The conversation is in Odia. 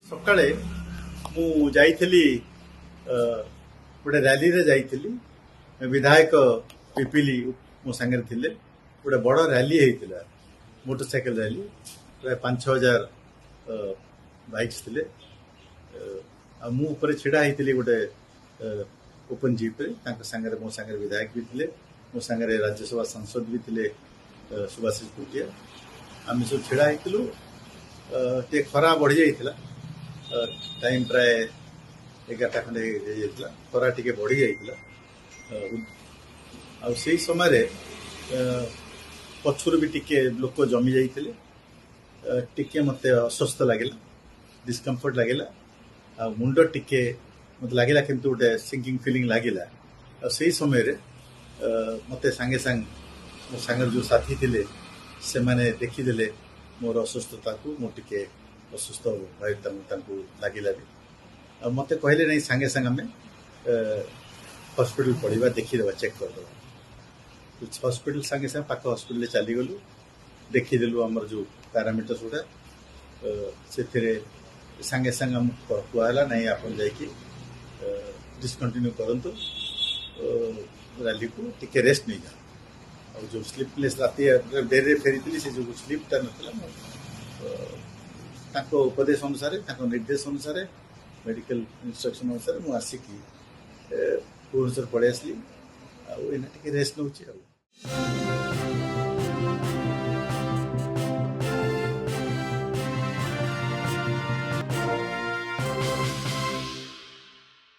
ସକାଳେ ମୁଁ ଯାଇଥିଲି ଗୋଟେ ରାଲିରେ ଯାଇଥିଲି। ବିଧାୟକ ପିପିଲି ମୋ ସାଙ୍ଗରେ ଥିଲେ। ଗୋଟେ ବଡ଼ ରାଲି ହେଇଥିଲା, ମୋଟରସାଇକେଲ ରାଲି। ପ୍ରାୟ 5,000 ବାଇକ୍ସ ଥିଲେ। ଆଉ ମୁଁ ଉପରେ ଛିଡ଼ା ହେଇଥିଲି ଗୋଟେ ଓପନ ଜିପ୍ରେ। ତାଙ୍କ ସାଙ୍ଗରେ ମୋ ସାଙ୍ଗରେ ବିଧାୟକ ବି ଥିଲେ, ମୋ ସାଙ୍ଗରେ ରାଜ୍ୟସଭା ସାଂସଦ ବି ଥିଲେ ସୁଭାଷିଷ ପୁଟିଆ। ଆମେ ସବୁ ଛିଡ଼ା ହେଇଥିଲୁ। ଟିକେ ଖରା ବଢ଼ି ଯାଇଥିଲା, ଟାଇମ୍ ପ୍ରାୟ 11ଟା ଖଣ୍ଡେ ହେଇଯାଇଥିଲା। ଖରା ଟିକେ ବଢ଼ି ଯାଇଥିଲା। ଆଉ ସେଇ ସମୟରେ ପଛରୁ ବି ଟିକେ ଲୋକ ଜମି ଯାଇଥିଲେ। ଟିକେ ମୋତେ ଅସ୍ୱସ୍ଥ ଲାଗିଲା, ଡିସ୍କମ୍ଫର୍ଟ ଲାଗିଲା। ଆଉ ମୁଣ୍ଡ ଟିକେ ମୋତେ ଲାଗିଲା କିନ୍ତୁ ଗୋଟେ ସିଙ୍କିଂ ଫିଲିଂ ଲାଗିଲା। ଆଉ ସେଇ ସମୟରେ ମୋତେ ସାଙ୍ଗେ ସାଙ୍ଗେ ମୋ ସାଙ୍ଗରେ ଯେଉଁ ସାଥୀ ଥିଲେ ସେମାନେ ଦେଖିଦେଲେ ମୋର ଅସୁସ୍ଥତାକୁ। ମୁଁ ଟିକେ ଅସୁସ୍ଥ ଭାଇ ତାଙ୍କୁ ଲାଗିଲା ବି। ଆଉ ମୋତେ କହିଲେ ନାଇଁ, ସାଙ୍ଗେ ସାଙ୍ଗେ ଆମେ ହସ୍ପିଟାଲ ପଡ଼ିବା, ଦେଖିଦେବା, ଚେକ୍ କରିଦେବା। ହସ୍ପିଟାଲ ସାଙ୍ଗେ ସାଙ୍ଗେ ପାଖ ହସ୍ପିଟାଲରେ ଚାଲିଗଲୁ। ଦେଖିଦେଲୁ ଆମର ଯେଉଁ ପାରାମିଟର୍ସ ଗୁଡ଼ା। ସେଥିରେ ସାଙ୍ଗେ ସାଙ୍ଗେ ଆମକୁ କୁହାହେଲା ନାଇଁ, ଆପଣ ଯାଇକି ଡିସକଣ୍ଟିନ୍ୟୁ କରନ୍ତୁ ରାଲିକୁ, ଟିକେ ରେଷ୍ଟ ନେଇଯାଅ। ଆଉ ଯେଉଁ ସ୍ଲିପଲେସ୍ ରାତି ଡେରିରେ ଫେରିଥିଲି, ସେ ଯେଉଁ ସ୍ଲିପ୍ଟା ନଥିଲା, ମୁଁ ତାଙ୍କ ଉପଦେଶ ଅନୁସାରେ, ତାଙ୍କ ନିର୍ଦ୍ଦେଶ ଅନୁସାରେ, ମେଡ଼ିକାଲ ଇନଷ୍ଟ୍ରକ୍ସନ ଅନୁସାରେ ମୁଁ ଆସିକି ଭୁବନେଶ୍ୱର ପଳେଇ ଆସିଲି। ଆଉ ଏଇନା ଟିକେ ରେଷ୍ଟ ନେଉଛି ଆଉ।